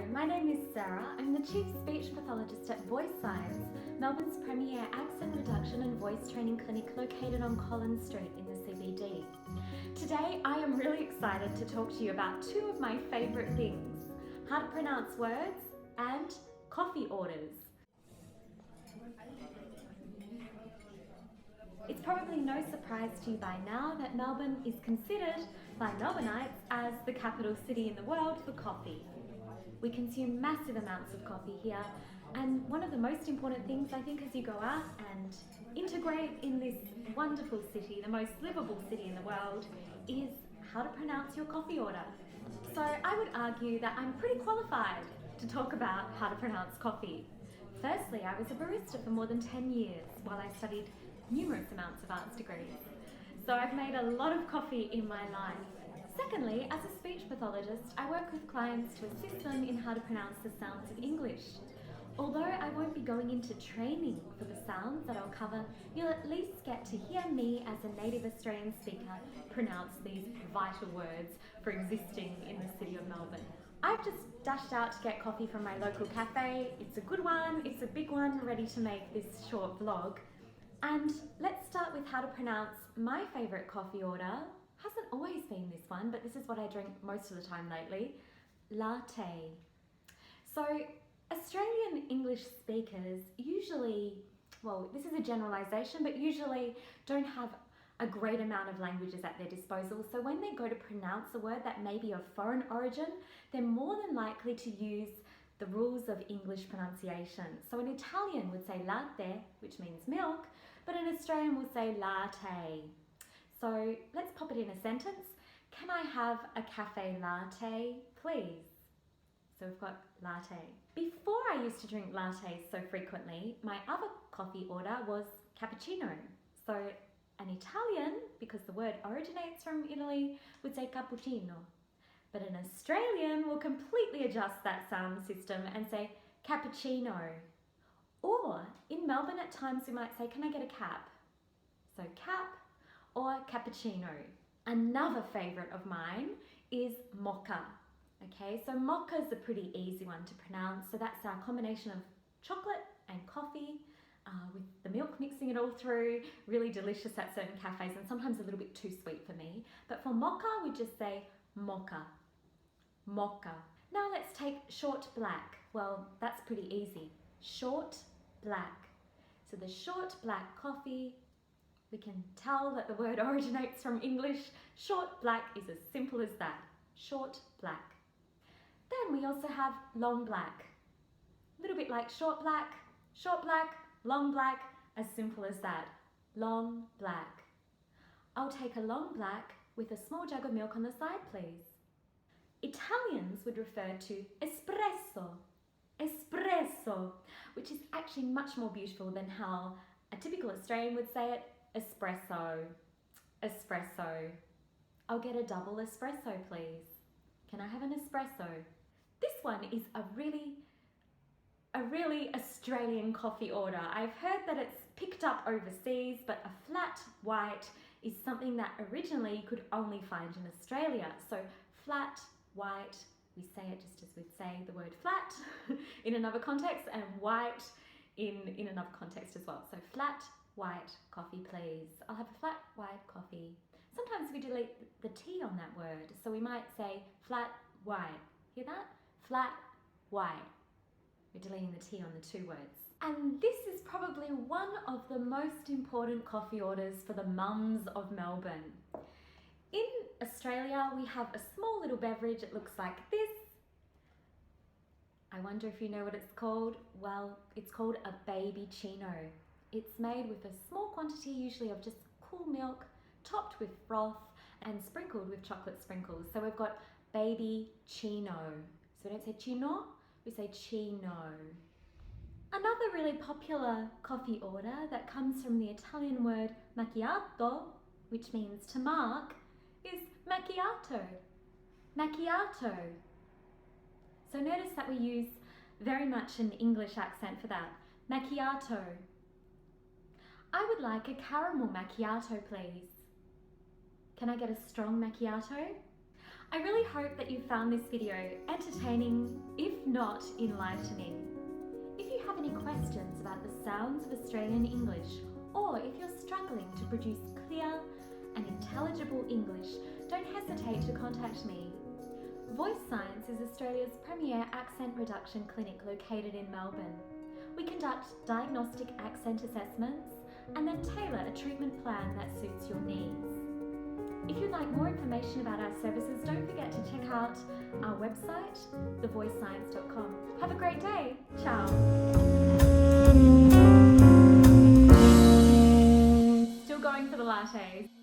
Hello, my name is Sarah. I'm the Chief Speech Pathologist at Voice Science, Melbourne's premier accent reduction and voice training clinic located on Collins Street in the CBD. Today I am really excited to talk to you about two of my favourite things: how to pronounce words and coffee orders. It's probably no surprise to you by now that Melbourne is considered by Melbourneites as the capital city in the world for coffee. We consume massive amounts of coffee here, and one of the most important things I think as you go out and integrate in this wonderful city, the most livable city in the world, is how to pronounce your coffee order. So I would argue that I'm pretty qualified to talk about how to pronounce coffee. Firstly, I was a barista for more than 10 years while I studied numerous amounts of arts degrees. So I've made a lot of coffee in my life. Secondly, as a speech pathologist, I work with clients to assist them in how to pronounce the sounds of English. Although I won't be going into training for the sounds that I'll cover, you'll at least get to hear me as a native Australian speaker pronounce these vital words for existing in the city of Melbourne. I've just dashed out to get coffee from my local cafe. It's a good one, it's a big one, ready to make this short vlog. And let's start with how to pronounce my favourite coffee order. Hasn't always been this one, but this is what I drink most of the time lately: latte. So Australian English speakers usually, well, this is a generalisation, but usually don't have a great amount of languages at their disposal. So when they go to pronounce a word that may be of foreign origin, they're more than likely to use the rules of English pronunciation. So an Italian would say latte, which means milk, but an Australian will say latte. So let's pop it in a sentence. Can I have a cafe latte, please? So we've got latte. Before I used to drink lattes so frequently, my other coffee order was cappuccino. So an Italian, because the word originates from Italy, would say cappuccino. But an Australian will completely adjust that sound system and say cappuccino. Or in Melbourne at times we might say, can I get a cap? So cap or cappuccino. Another favourite of mine is mocha. Okay, so mocha is a pretty easy one to pronounce. So that's our combination of chocolate and coffee with the milk mixing it all through. Really delicious at certain cafes and sometimes a little bit too sweet for me. But for mocha, we just say mocha. Mocha. Now let's take short black. Well, that's pretty easy. Short black. So the short black coffee, we can tell that the word originates from English. Short black is as simple as that. Short black. Then we also have long black. A little bit like short black, long black, as simple as that. Long black. I'll take a long black with a small jug of milk on the side, please. Italians would refer to espresso, espresso, which is actually much more beautiful than how a typical Australian would say it, espresso, espresso. I'll get a double espresso, please. Can I have an espresso? This one is a really Australian coffee order. I've heard that it's picked up overseas, but a flat white is something that originally you could only find in Australia. So flat white, we say it just as we'd say the word flat in another context, and white in another context as well. So flat white coffee, please. I'll have a flat white coffee. Sometimes we delete the T on that word, so we might say flat white. Hear that? Flat white. We're deleting the T on the two words. And this is probably one of the most important coffee orders for the mums of Melbourne. In Australia, we have a small little beverage. It looks like this. I wonder if you know what it's called. Well, it's called a baby chino. It's made with a small quantity, usually of just cool milk, topped with froth and sprinkled with chocolate sprinkles. So we've got baby chino. So we don't say chino, we say chino. Another really popular coffee order that comes from the Italian word macchiato, which means to mark, is macchiato. Macchiato. So notice that we use very much an English accent for that. Macchiato. I would like a caramel macchiato, please. Can I get a strong macchiato? I really hope that you found this video entertaining, if not enlightening. If you have any questions about the sounds of Australian English, or if you're struggling to produce clear and intelligible English, don't hesitate to contact me. Voice Science is Australia's premier accent reduction clinic located in Melbourne. We conduct diagnostic accent assessments and then tailor a treatment plan that suits your needs. If you'd like more information about our services, don't forget to check out our website, thevoicescience.com. Have a great day. Ciao. Still going for the lattes.